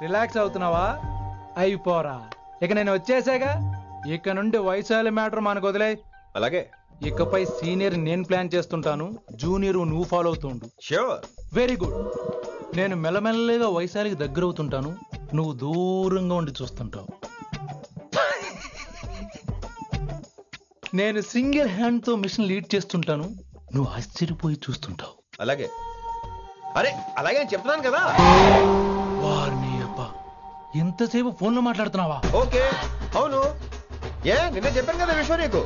Relax అవుతున్నావా? అయిపోరా, ఇక నేను వచ్చేసాగా. ఇక నుండి వైశాలి మ్యాటర్ మనకు వదిలే. అలాగే. ఇకపై సీనియర్ నేను ప్లాన్ చేస్తుంటాను, జూనియర్ నువ్వు ఫాలో అవుతుండు. ష్యూర్. Very good. నేను మెల్లమెల్లగా వైశాలికి దగ్గర అవుతుంటాను, నువ్వు దూరంగా ఉండి చూస్తుంటావు. నేను సింగిల్ హ్యాండ్ తో మిషన్ లీడ్ చేస్తుంటాను, నువ్వు ఆశ్చర్యపోయి చూస్తుంటావు. అలాగే. అరే అలాగే అని చెప్తున్నాను కదా. వారిని అబ్బా, ఎంతసేపు ఫోన్ లో మాట్లాడుతున్నావా? ఓకే. అవును, నిన్నే చెప్పాను కదా విషయం నీకు.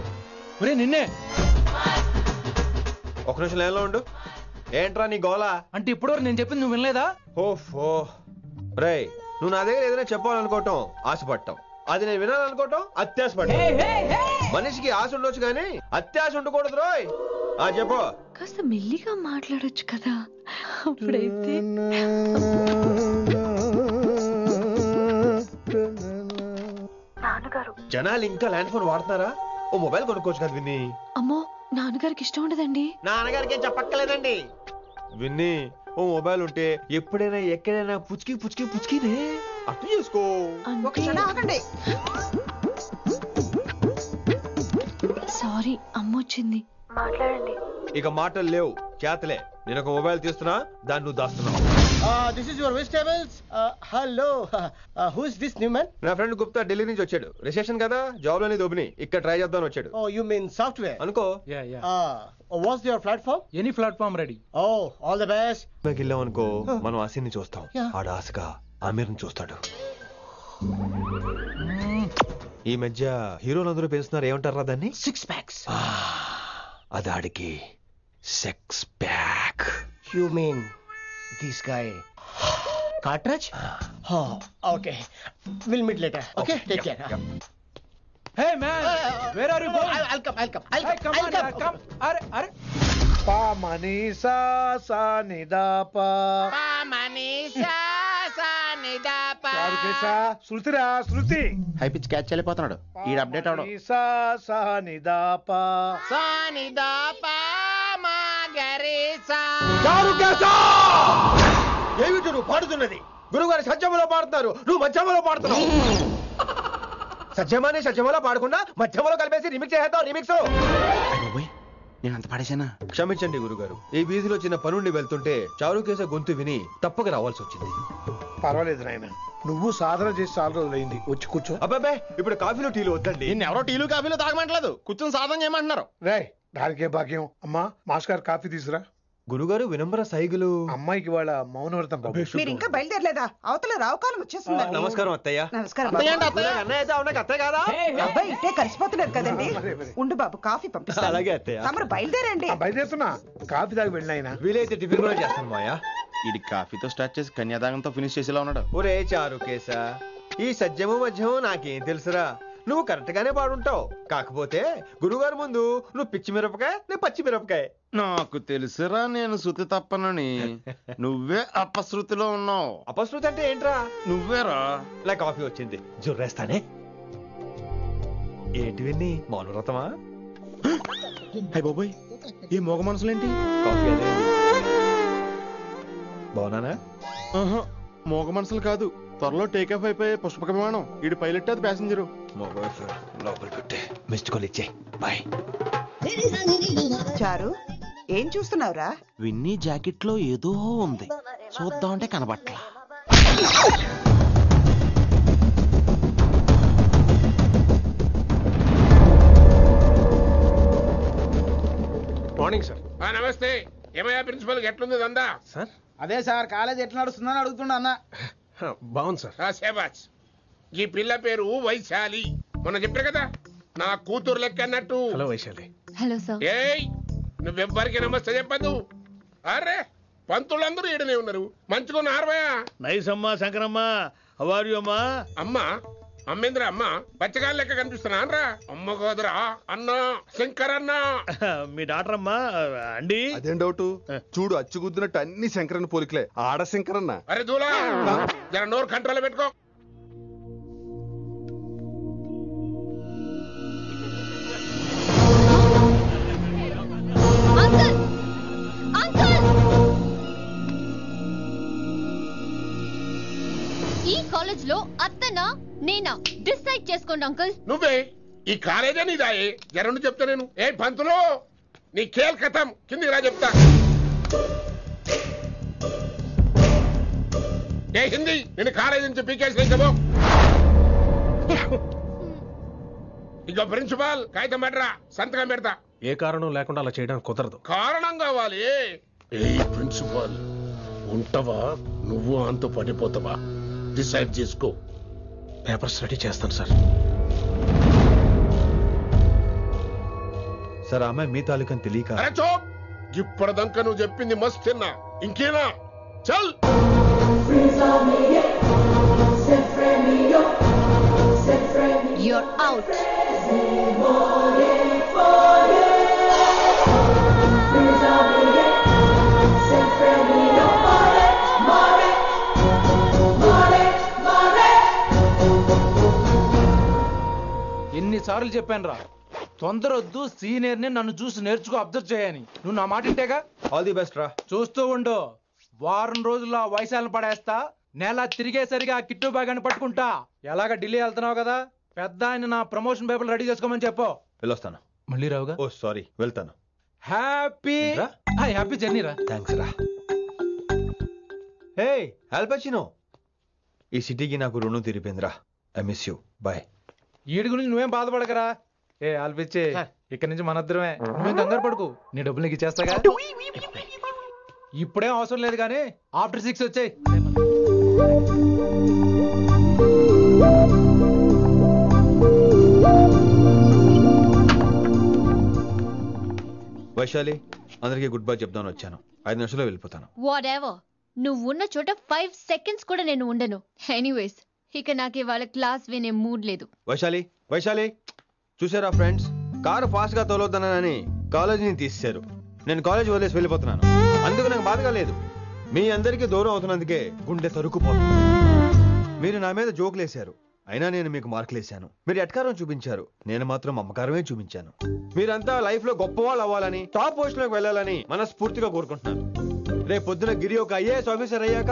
ఒరే నిన్నే. ఒక నిమిషం లైన్లో ఉండు. ఏంట్రా నీ గోలా? అంటే ఇప్పటివరకు నేను చెప్పింది నువ్వు వినలేదా? ఓఫో రేయ్, నువ్వు నా దగ్గర ఏదైనా చెప్పాలనుకోవటం ఆశపడటం, అది నేను వినాలనుకోవటం అత్యాశపడటం. మనిషికి ఆశ ఉండొచ్చు కానీ అత్యాశ ఉండకూడదు రోయ్. చెప్పు. కాస్త మెల్లిగా మాట్లాడొచ్చు కదా, అప్పుడైతే. జనాలు ఇంకా ల్యాండ్ ఫోన్ వాడుతున్నారా? ఓ మొబైల్ కొనుక్కోవచ్చు కదా విన్ని. అమ్మో, నాన్నగారికి ఇష్టం ఉండదండి. నాన్నగారికి ఏం చెప్పక్కర్లేదండి. విన్ని, ఓ మొబైల్ ఉంటే ఎప్పుడైనా ఎక్కడైనా పుచ్చుకి పుచ్చుకి పుచ్చుకినే అర్థం చేసుకో. సారీ, అమ్మ వచ్చింది. మాట్లాడండి. ఇక మాటలు లేవు, చేతలే. నేను ఒక మొబైల్ తీస్తున్నా, దాన్ని నువ్వు దాస్తున్నావు. This is your vegetables. Hello. Who is this new man? నా ఫ్రెండ్ గుప్తా ఢిల్లీ నుంచి వచ్చాడు. రిసెప్షన్ కదా, జాబ్ లోని దొబ్బిని ఇక్కడ ట్రై చేద్దామని వచ్చాడు. Oh, you mean software? అనుకో. What's your platform? Any platform ready. Oh, all the best. వెళ్ళాం అనుకో, మనం ఆసిని చూస్తాం. ఆడ ఆశగా ఆమీర్ని చూస్తాడు. ఈ మధ్య హీరోలందరూ పెంచుతున్నారు, ఏమంటారా దాన్ని? 6 packs. అది ఆడికి sex pack. You mean this guy Cartridge? Oh, okay. We'll meet later. Okay, take care. Hey man, where are you going? I'll come. Hey, come on, yaar, come. Are pa manisa sa ni da pa manisa sa ni da pa. చారు కేసా శృతి high pitch catch చేయలేకపోతున్నాడు. ఈ update అవడం. manisa sa ni da pa ma gare sa. చారు కేసా! ఏమిటి నువ్వు పాడుతున్నది? గురుగారు సత్యములో పాడుతున్నారు, నువ్వు మధ్యమలో పాడుతున్నావు. సత్యమాని సత్యమలో పాడకుండా మధ్యమలో కలిపేసి రిమిక్స్ చేస్తావు. రిమిక్స్ నేను అంత పాడేశానా? క్షమించండి గురుగారు, ఈ వీధిలో చిన్న పనుండి వెళ్తుంటే చారుకేస గొంతు విని తప్పక రావాల్సి వచ్చింది. పర్వాలేదు నాయన, నువ్వు సాధన చేసి చాలా రోజులైంది, వచ్చి కూర్చో. అబ్బాబే, ఇప్పుడు కాఫీలో టీలు వద్దండి. నిన్న ఎవరో టీలు కాఫీలు తాగమంటలేదు, కూర్చొని సాధన చేయమంటున్నారు. రాయ్, దానికే భాగ్యం. అమ్మా, మాస్ గారు కాఫీ తీసురా. గురుగారు వినమ్ర సైగులు. అమ్మాయికి వాళ్ళ మౌనవ్రతం. మీరు ఇంకా బయలుదేరలేదా? అవతల రావుకాలం వచ్చేస్తుంది. నమస్కారం అత్తయ్య. నమస్కారం. అత్తయ్య కాదా? అబ్బాయి ఇట్టే కలిసిపోతున్నారు కదండి. ఉండు బాబు, కాఫీ పంపిస్తాను. అలాగే అత్తయ్య. తమరు బయలుదేరండి. బయలుదేరుతున్నా, కాఫీ తాగి వెళ్ళినాయన. వీలైతే టిఫిన్ కూడా చేస్తాను మాయా. ఇది కాఫీతో స్టార్ట్ చేసి కన్యాదానంతో ఫినిష్ చేసేలా ఉన్నాడు. ఒరే చారుకేశ, ఈ సత్యము మధ్యము నాకేం తెలుసురా? నువ్వు కరెక్ట్ గానే పాడుంటావు, కాకపోతే గురుగారు ముందు నువ్వు పిచ్చి మిరపకాయ, నేను పచ్చి మిరపకాయ. నాకు తెలుసురా నేను శృతి తప్పనని. నువ్వే అపశృతిలో ఉన్నావు. అపశృతి అంటే ఏంట్రా? నువ్వేరా. నా కాఫీ వచ్చింది, జుర్రేస్తానే. ఏంటి విన్ని, మౌనవ్రతమా? హై బాబోయ్, ఈ మోగ మనసులేంటి? కాఫీ అదే. బాగున్నానా? మోగ మనసులు కాదు, త్వరలో టేక్ ఆఫ్ అయిపోయే పుష్పక విమానం. ఈడు పైలట్, అది ప్యాసింజరు. లోపల పెట్టే మిస్డ్ కాల్ ఇచ్చే. బాయ్. చారు, ఏం చూస్తున్నావురా? విన్నీ జాకెట్ లో ఏదో ఉంది, చూద్దామంటే కనబట్లా. Morning sir. నమస్తే. ఏమయ్యా ప్రిన్సిపల్, ఎట్లుంది దందా? సార్ అదే సార్, కాలేజ్ ఎట్లా నడుస్తుందని అడుగుతున్నా అన్న. బాగుంది సార్. శేబాజ్. ఈ పిల్ల పేరు వైశాలి, మొన్న చెప్పారు కదా, నా కూతురు లెక్క అన్నట్టు. హలో వైశాలి. Hello sir. ఏయ్, నువ్వెవ్వరికి నమస్తే చెప్పదు. అరే, పంతులందరూ ఈడనే ఉన్నారు, మంచుకున్న ఆర్వయా. నైస్ అమ్మా శంకరమ్మ. హౌ ఆర్ యు అమ్మా? అమ్మా అమ్మేంద్ర అమ్మ బచ్చగాళ్ళ లెక్క కనిపిస్తున్నా అనరా? అమ్మ కాదురా అన్న, శంకర్ అన్న. మీ డాక్టర్ అమ్మా అండి. అదేం డౌట్, చూడు అచ్చుగుద్దినట్టు అన్ని శంకరన్న పోలికలే. ఆడ శంకరన్న. అరే దూలా, జర నోరు కంట్రోల్ పెట్టుకో. ఈ లో అత్తనా నేనా డిసైడ్ చేసుకోండి అంకుల్. నువ్వే ఈ కాలేజే నీదాయే జరండు చెప్తా నేను. ఏ పంతులు నీ ఖేల్ కథం కిందికి రా చెప్తా. ఏ హిందీ నేను కాలేజీ నుంచి పీకేసి చెప్పు. ఇక ప్రిన్సిపాల్ కాగితం పెట్టరా, సంతకం పెడతా. ఏ కారణం లేకుండా అలా చేయడానికి కుదరదు. కారణం కావాలి. ఏ ప్రిన్సిపాల్ ఉంటావా నువ్వు అంత పడిపోతావా డిసైడ్ చేసుకో. పేపర్స్ రెడీ చేస్తాను సార్. సార్ ఆమె మీ తాలూకని తెలియక. అరే చోప్, ఇప్పటిదాకా నువ్వు చెప్పింది మస్తు తిన్నా, ఇంకేనా? చల్. You're out. ఎన్నిసార్లు చెప్పాను రా, తొందరొద్దు, సీనియర్ ని నన్ను చూసి నేర్చుకో, అబ్జర్వ్ చేయని. నువ్వు నా మాట ఇంటేగా. ఆల్ ది బెస్ట్ రా. చూస్తూ ఉండు, వారం రోజుల్లో వయసాలను పడేస్తా. నెల తిరిగేసరిగా కిట్టు బాగాని పట్టుకుంటా. ఎలాగ ఢిల్లీ వెళ్తున్నావు కదా, పెద్ద ఆయన నా ప్రమోషన్ పేపర్ రెడీ చేసుకోమని చెప్పు. వెళ్ళొస్తాను. మళ్ళీ రావుగా? ఓ సారీ, వెళ్తాను. హ్యాపీ జర్నీ రా. థ్యాంక్స్ రా. హే ఆల్పచినో, ఈ సిటీకి నాకు రుణం తీరిపోయిందిరా. I miss you. బాయ్. ఈడి గురించి నువ్వేం బాధపడకరా. ఏ ఆల్పిచ్చే, ఇక్కడి నుంచి మనద్దరమే. నువ్వేం కంగారు పడుకు, నీ డబ్బులు నీకు ఇచ్చేస్తాగా. ఇప్పుడేం అవసరం లేదు కానీ ఆఫ్టర్ 6 వచ్చాయి. వైశాలి, అందరికీ గుడ్ బై చెప్దామని వచ్చాను. 5 నిమిషాల్లో వెళ్ళిపోతాను. వాట్ ఎవర్, నువ్వు ఉన్న చోట 5 సెకండ్స్ కూడా నేను ఉండను. ఎనీవేస్, ఇక నాకు ఇవాళ క్లాస్ వినే మూడ్ లేదు. వైశాలి, వైశాలి, చూసారా ఫ్రెండ్స్, కారు ఫాస్ట్ గా తోలొద్దనని కాలేజీని తీసేశారు. నేను కాలేజీ వదిలేసి వెళ్ళిపోతున్నాను. అందుకు నాకు బాధగా లేదు. మీ అందరికీ దూరం అవుతున్నందుకే గుండె తరుక్కుపోతుంది. మీరు నా మీద జోకులు వేశారు, అయినా నేను మీకు మార్కులు వేశాను. మీరు ఎట్కారం చూపించారు, నేను మాత్రం అమ్మకారమే చూపించాను. మీరంతా లైఫ్ లో గొప్ప వాళ్ళు అవ్వాలని, టాప్ పొజిషన్ లోకి వెళ్ళాలని మనస్ఫూర్తిగా కోరుకుంటున్నాను. రేపు పొద్దున గిరి ఒక ఐఏఎస్ ఆఫీసర్ అయ్యాక,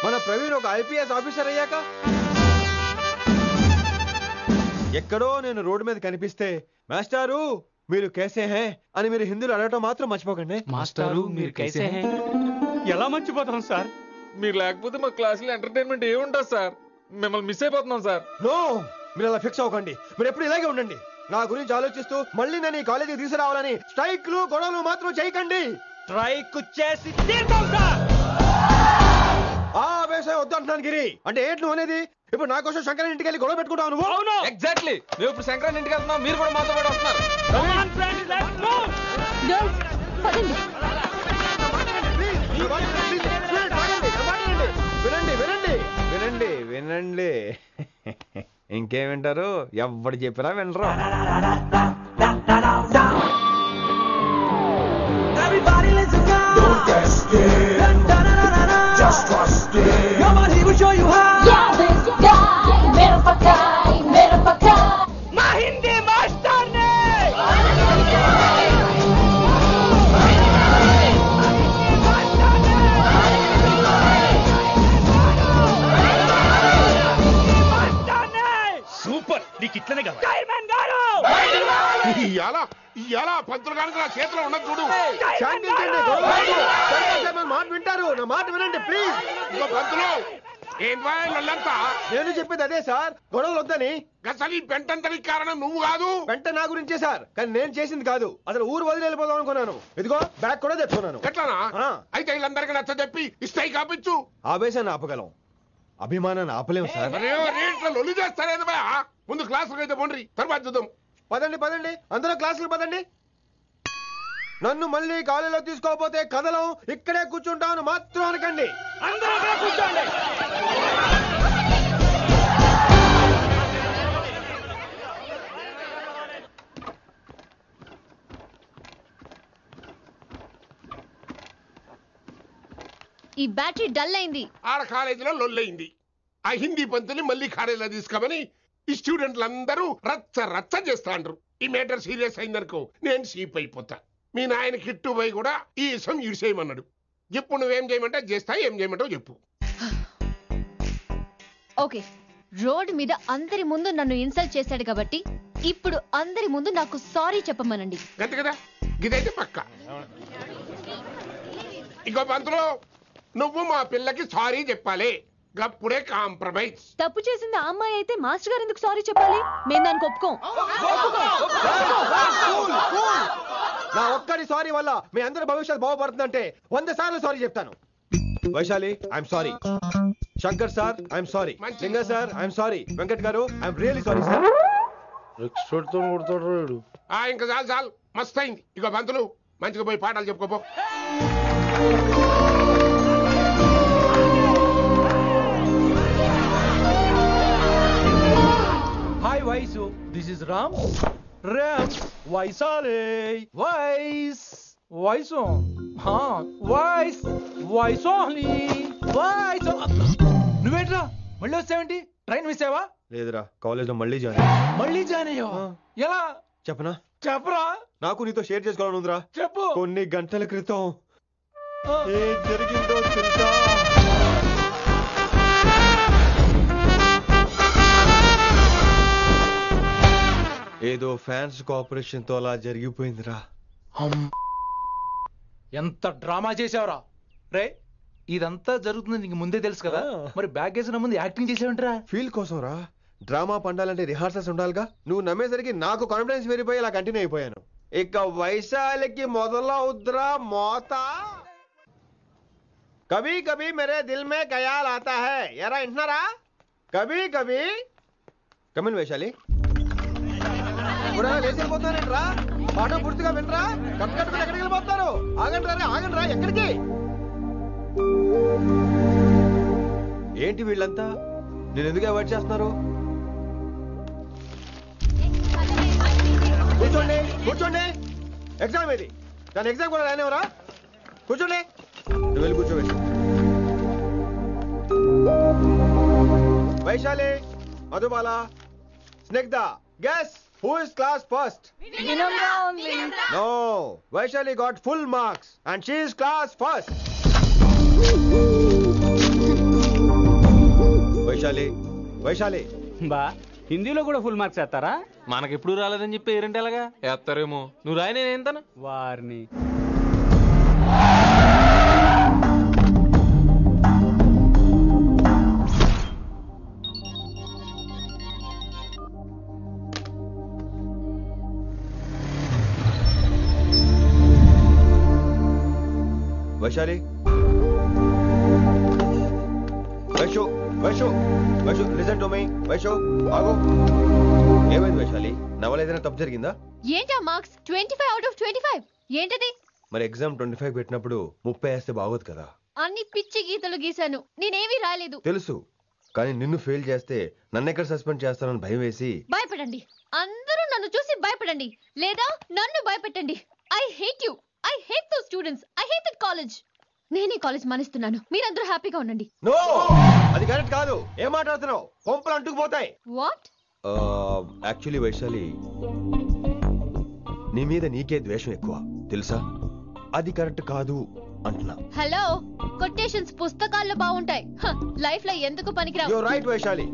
మన ప్రవీణ్ ఒక ఐపీఎస్ ఆఫీసర్ అయ్యాక, ఎక్కడో నేను రోడ్డు మీద కనిపిస్తే మాస్టారు మీరు కేసే హే అని మీరు హిందీలో అడగటం మాత్రం మర్చిపోకండి. మాస్టారు మీరు కైసే హే. ఎలా మర్చిపోతాం సార్? మీరు లేకపోతే మా క్లాసులో ఎంటర్టైన్మెంట్ ఏముంటుంది సార్? మిమ్మల్ని మిస్ అయిపోతున్నాం సార్. నో, మీరు అలా ఫిక్స్ అవ్వకండి. మీరు ఎప్పుడు ఇలాగే ఉండండి. నా గురించి ఆలోచిస్తూ మళ్ళీ నేను ఈ కాలేజీకి తీసుకురావాలని స్ట్రైక్లు గొడవలు మాత్రం చేయకండి. స్ట్రైక్ చేసి తీర్థం సార్. ఆ వ్యవసాయం వద్దు అంటున్నాను గిరి. అంటే ఏంటి నువ్వు అనేది? ఇప్పుడు నా కోసం శంకరన్ ఇంటికి వెళ్ళి గొడవ పెట్టుకుంటావు నువ్వు? అవును, ఎగ్జాక్ట్లీ. మేము ఇప్పుడు శంకరన్ ఇంటికి వెళ్తున్నాం, మీరు కూడా మాతో పాటు వస్తున్నారు. వినండి వినండి వినండి వినండి. ఇంకేం వింటారు? ఎవరు చెప్పినా వినరు. Everybody listen now. Don't get scared. Just trust it. Come on, he will show you how. Yeah, this guy, mera pakai. Ma Hindi master ne. Super, నీకు ఇట్లనే కావాలి. Chairman garu. ఇయాలా పంతులు కనుక నా చేతిలో ఉన్నది చూడు. శాంతించండి, గొడవ వద్దు. శంకర్ మాట వింటారు. నా మాట వినండి ప్లీజ్. ఇంకో పంతులు ఏం వాళ్ళంతా నేను చెప్పేది అదే సార్, గొడవలు వద్దని. అసలు ఈ పెంటంతరికి కారణం నువ్వు కాదు. వెంట నా గురించే సార్, కానీ నేను చేసింది కాదు. అసలు ఊరు వదిలి వెళ్ళిపోదాం అనుకున్నాను. ఇదిగో బ్యాగ్ కూడా తెచ్చుకున్నాను. ఎట్లానా? అయితే వీళ్ళందరికీ నచ్చ చెప్పి ఇస్తాయి కాపించు. ఆవేశాన్ని ఆపగలం, అభిమానాన్ని ఆపలేము సార్. రేట్లో లొల్లి చేస్తారేది బా. ముందు క్లాసులకు అయితే పోండి, తర్వాత చూద్దాం. పదండి పదండి, అందరూ క్లాసులు పదండి. నన్ను మళ్ళీ కాలేజీలో తీసుకోకపోతే కదలం, ఇక్కడే కూర్చుంటామని మాత్రం అనకండి. అందరూ అక్కడ కూర్చోండి. ఈ బ్యాటరీ డల్ అయింది. ఆడ కాలేజీలో లొల్లయింది. ఆ హిందీ పంతుని మళ్ళీ కాలేజీలో తీసుకోమని ఈ స్టూడెంట్లందరూ రచ్చ రచ్చ చేస్తాండ్రు. ఈ మేటర్ సీరియస్ అయిందనుకో నేను షీప్ అయిపోతా. మీ నాయన కిట్టు పోయి కూడా ఈ విషయం ఇడిసేయమన్నాడు. ఇప్పుడు నువ్వేం చేయమంటే చేస్తా, ఏం చేయమంటావు చెప్పు. ఓకే, రోడ్ మీద అందరి ముందు నన్ను ఇన్సల్ట్ చేశాడు కాబట్టి ఇప్పుడు అందరి ముందు నాకు సారీ చెప్పమనండి. గంతే కదా, ఇదైతే పక్క. ఇంకో పంతులు, నువ్వు మా పిల్లకి సారీ చెప్పాలి. గప్పుడే కాంప్రమైజ్. తప్పు చేసింది ఆ అమ్మాయి అయితే మాస్టర్ గారు ఎందుకు సారీ చెప్పాలి? మేము దానికి ఒప్పుకోం. నా ఒక్కడి సారీ వల్ల మీ అందరి భవిష్యత్తు బాగుపడుతుందంటే 100 సార్లు సారీ చెప్తాను. Vaishali, I'm sorry. Shankar sir, I'm sorry. లింగ సార్, ఐఎమ్ సారీ. వెంకట్ గారు, ఐఎమ్ రియల్లీ సారీ సార్. ఇంకా చాలు చాలు, మస్తు అయింది. ఇగో పంతులు, మంచిగా పోయి పాఠాలు చెప్పుకోపో. Hi Vaisu, this is Ram. Ram వైసాలే. వైస్ వైసు, వైస్ వైసోహ్లీ వైస్. నువ్వేంట్రా మళ్ళీ వచ్చావేంటి? ట్రైన్ మిస్ అయ్యావా? లేదురా, కాలేజ్ లో మళ్ళీ జాయిన్. మళ్ళీ జాయిన్ అయ్యావా? ఎలా చెప్పనా? చెప్పరా. నాకు నీతో షేర్ చేసుకోవాలని ఉందిరా. చెప్పు. కొన్ని గంటల క్రితం ఏం జరిగిందో తెలుసా? ఏదో ఫ్యాన్స్ కోఆపరేషన్ తో అలా జరిగిపోయిందిరా. ఎంత డ్రామా చేసావురా రే. ఇదంతా జరుగుతుంది నీకు ముందే తెలుసు కదా, మరి బ్యాగ్ వేసిన ముందు యాక్టింగ్ చేసావంటరా? ఫీల్ కోసం రా. డ్రామా పండాలంటే రిహార్సల్స్ ఉండాలిగా. నువ్వు నమ్మేసరికి నాకు కాన్ఫిడెన్స్ పెరిగిపోయి ఇలా కంటిన్యూ అయిపోయాను. ఇక వైశాలికి మొదలవుద్రా మోత. కభీ కభీ మేరే దిల్ మే ఖయాల్ ఆతా హై. ఎరా వింటున్నారా? కభీ కభీ. కమిన్ వైశాలి. లేచి వెళ్ళిపోతానంట్రా. పాఠం పూర్తిగా వినరా? కట్టుకట్టుకుని ఎక్కడికి వెళ్ళిపోతారు? ఆగండి రా, ఆగండి రా. ఎక్కడికి? ఏంటి వీళ్ళంతా? నేను ఎందుకు అవాయిడ్ చేస్తున్నారు? కూర్చోండి కూర్చోండి. ఎగ్జామ్ ఏది? దాని ఎగ్జామ్ కూడా రానివరా? కూర్చోండి. నువ్వు వెళ్ళి కూర్చోవేసి. Vaishali, Madhubala, Snigdha, guess who is class first? No, Vaishali got full marks and she is class first. Vaishali బా, హిందీలో కూడా ఫుల్ మార్క్స్ వేస్తారా? మనకెప్పుడు రాలేదని చెప్పి ఏరంటే ఎలాగా వేస్తారేమో. నువ్వు రాయి, నేను ఏంతను వారిని. Vaishali, Vaishu Vaishu Vaishu listen to me. Vaishu ఆగు. ఏమైంది వైశాలి? నవల ఏదైనా తప్పు జరిగిందా? ఏంటా మార్క్స్? 25 out of 25 ఏంటది? మరి ఎగ్జామ్ 25 పెట్టినప్పుడు 30 వేస్తే బాగోదు కదా. అన్ని పిచ్చి గీతలు గీశాను, నేనేమీ రాలేదు. తెలుసు, కానీ నిన్ను ఫెయిల్ చేస్తే నన్ను ఎక్కడ సస్పెండ్ చేస్తానని భయం వేసి. భయపడండి, అందరూ నన్ను చూసి భయపడండి, లేదా నన్ను భయపెట్టండి. I hate you. I hate those students. I hate that college. నేనే కాలేజ్ మానేస్తున్నాను. మీరందరూ హ్యాపీగా ఉండండి. నో, అది కరెక్ట్ కాదు. ఏం మాట్లాడుతున్నావు? కొంపలు అంటుకుపోతాయి. వాట్? యాక్చువల్లీ వైశాలి, నీ మీద నీకే ద్వేషం ఎక్కువ తెలుసా? అది కరెక్ట్ కాదు అంటున్నా. హలో, కొటేషన్స్ పుస్తకాల్లో బాగుంటాయి, లైఫ్ లో ఎందుకు పనికిరావు. You are right Vaishali,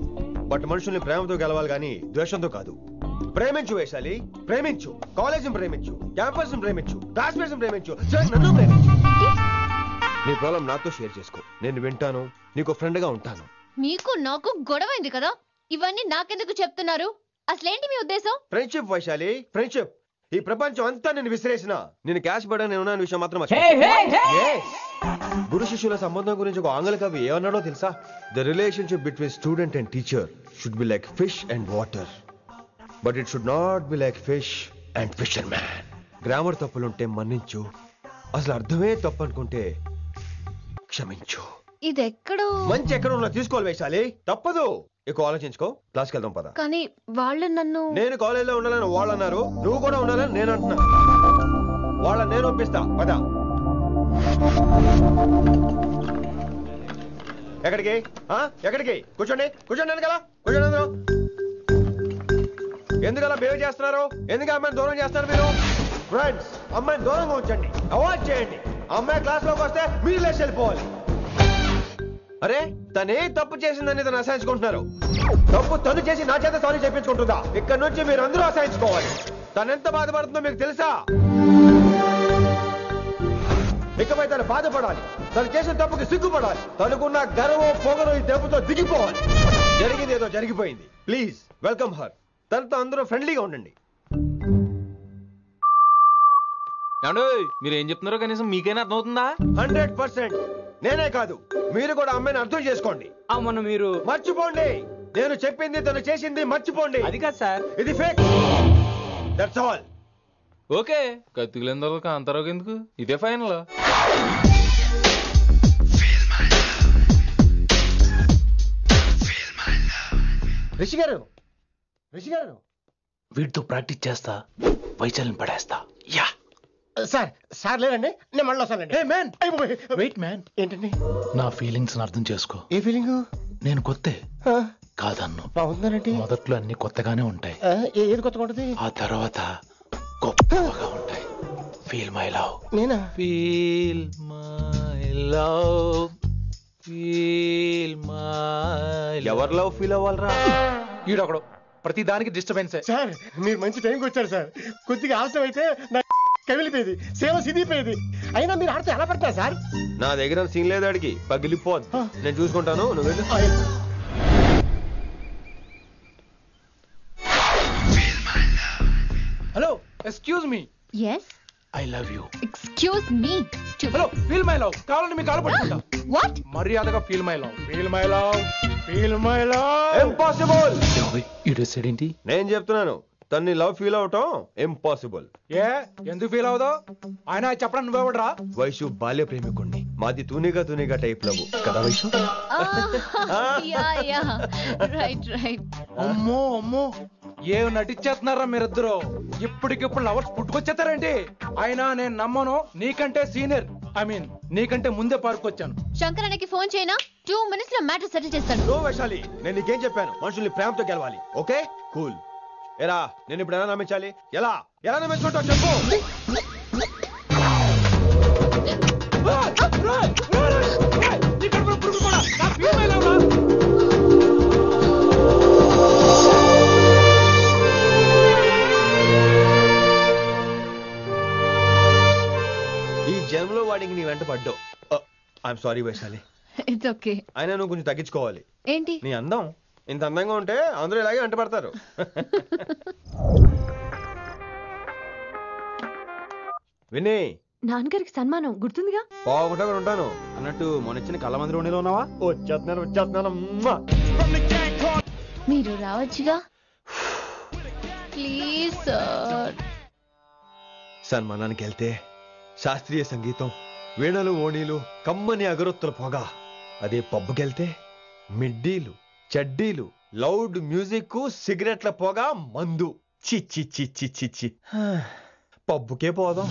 but మనుషుల్ని ప్రేమతో గెలవాలి గానీ ద్వేషంతో కాదు. ప్రేమించు వైశాలి, ప్రేమించు. కాలేజ్ ప్రేమించు, క్యాంపస్ ప్రేమించు, క్లాస్మేట్స్ ప్రేమించు, నన్ను ప్రేమించు. నీ ప్రాబ్లం నాతో షేర్ చేసుకో. నేను వింటాను, నీకు ఫ్రెండ్ గా ఉంటాను. మీకు నాకు గొడవైంది కదా, ఇవన్నీ నాకెందుకు చెప్తున్నారు? అసలేంటి మీ ఉద్దేశం? Friendship Vaishali, friendship. ఈ ప్రపంచం అంతా నేను విసిరేసిన నేను క్యాష్ పడని ఉన్నాను విషయం మాత్రం గురు శిష్యుల సంబంధం గురించి ఒక ఆంగ్ల కవి ఏమన్నాడో తెలుసా? The relationship between student and teacher should be like fish and water, but it should not be like fish and fisherman. Grammar తప్పులుంటే మన్నించు, అసలు అర్థమే తప్పు అనుకుంటే క్షమించు. ఇది ఎక్కడో మంచి ఎక్కడ ఉన్నా తీసుకోవాలి వైశాలి, తప్పదు. ఎక్కువ ఆలోచించుకో, క్లాస్కి వెళ్దాం పద. కానీ వాళ్ళు నన్ను, నేను కాలేజీలో ఉండాలని వాళ్ళు అన్నారు, నువ్వు కూడా ఉండాలని నేను అంటున్నా. వాళ్ళని నేను ఒప్పిస్తా, పద. ఎక్కడికి? ఎక్కడికి? కూర్చోండి కూర్చోండి కదా, కూర్చోండి అందరూ. ఎందుకలా బిహేవ్ చేస్తున్నారు? ఎందుకు అమ్మాయిని దూరం చేస్తారు మీరు? ఫ్రెండ్స్, అమ్మాయిని దూరంగా ఉంచండి, అవాయిడ్ చేయండి. అమ్మాయి క్లాస్ లోకి వస్తే మీరు లేచి వెళ్ళిపోవాలి. అరే తనే తప్పు చేసిందని తను అసహించుకుంటున్నారు. తప్పు తను చేసి నా చేత సారీ చెప్పించుకుంటుందా? ఇక్కడ నుంచి మీరు అందరూ అసహించుకోవాలి. తనెంత బాధపడుతుందో మీకు తెలుసా? ఇకపై తను బాధపడాలి. తను చేసిన తప్పుకి సిగ్గుపడాలి. తనకున్న గర్వం పొగరు ఈ దెబ్బతో దిగిపోవాలి. జరిగింది ఏదో జరిగిపోయింది. Please welcome her. తనతో అందరూ ఫ్రెండ్లీగా ఉండండి. మీరు ఏం చెప్తున్నారో కనీసం మీకైనా అర్థమవుతుందా? 100%. నేనే కాదు, మీరు కూడా అమ్మాయిని అర్థం చేసుకోండి. మొన్న మీరు మర్చిపోండి. నేను చెప్పింది తను చేసింది మర్చిపోండి. అది కాదు సార్, ఇది ఫేక్. That's all. ఓకే, కత్తిలేని తర్వాత అంతరావు ఎందుకు? ఇదే ఫైనల్. రిషి గారు, రిషి గారు, వీటితో ప్రాక్టీస్ చేస్తా, వైశాల్యం పడేస్తా. Yeah sir. సార్ లేదండి, నేను మళ్ళీ వస్తానండి. Wait man. ఏంటండి? నా ఫీలింగ్స్ అర్థం చేసుకో. ఏ ఫీలింగ్? నేను కొత్తే కాదన్ను. బాగుందండి. మొదట్లో అన్ని కొత్తగానే ఉంటాయి, ఏది కొత్తగా ఉంటుంది? ఆ తర్వాత గొప్పగా ఉంటాయి. Feel my love. నేనా? Feel my love, feel my. ఎవరు లవ్ ఫీల్ అవ్వాలరా? ఈడొకడు ప్రతి దానికి డిస్టర్బెన్స్. సార్ మీరు మంచి టైంకి వచ్చారు సార్. కొద్దిగా ఆలస్యం అయితే నా కవిలిపోయేది, సేవ సిదిపోయేది. అయినా మీరు ఆడితే ఎలా పడతారు సార్? నా దగ్గర సీన్ లేదు, అడిగి పగిలిపోద్ది. నేను చూసుకుంటాను, నువ్వు వెళ్ళు. Hello, excuse me. yes I love you. excuse me hello, feel my love. కావాలంటే మీ కాలు పట్టుకుంటా. what మర్యాదగా feel my love, feel my love, feel my love. Impossible. ఏంటి? నేను చెప్తున్నాను, తన్ని లవ్ ఫీల్ అవటం ఇంపాసిబుల్. ఏ ఎందుకు ఫీల్ అవుదో? ఆయన చెప్పడం నువ్వెవడరా? వైషు బాల్య ప్రేమికుణ్ణి. మాది తూనిగా టైప్ లవ్ కదా వైషు? yeah right అమ్మో అమ్మో, ఏం నటించేస్తున్నారా మీరిద్దరు? ఇప్పటికిప్పుడు లవర్స్ పుట్టుకొచ్చేస్తారేంటి? అయినా నేను నమ్మను. నీకంటే సీనియర్, ఐ మీన్ నీకంటే ముందే పార్కొచ్చాను. శంకర్ అన్నకి ఫోన్ చేయనా? 2 minutes లో మ్యాటర్ సెటిల్ చేస్తాను. నో వైశాలి, నేను నీకేం చెప్పాను? మనుషుల్ని ప్రేమతో గెలవాలి. Okay cool. ఎరా నేను ఇప్పుడు ఎలా నమ్మించాలి? ఎలా ఎలా నమ్మించుకుంటావు చెప్పు. ఈ జన్మలో వాడికి నీ వెంట పడ్డావు. I'm sorry Vaishali. It's okay. అయినా నువ్వు కొంచెం తగ్గించుకోవాలి. ఏంటి? నీ అందం ఇంత అందంగా ఉంటే అందరూ ఇలాగే వెంట పడతారు. విని నాన్నగారికి సన్మానం గుర్తుందిగా? బాగుంటా కూడా ఉంటాను అన్నట్టు మొన్న ఇచ్చిన కళ్ళ మందిరం ఉండేలో ఉన్నావా? వచ్చేస్తున్నాను. మీరు రావచ్చుగా ప్లీజ్ సార్. సన్మానానికి వెళ్తే శాస్త్రీయ సంగీతం, వీణలు, ఓణీలు, కమ్మని అగరొత్తుల పొగ. అదే పబ్బుకెళ్తే మిడ్డీలు, చెడ్డీలు, లౌడ్ మ్యూజిక్, సిగరెట్ల పొగ, మందు. చి చి చి చి చి చి. పబ్బుకే పోదాం.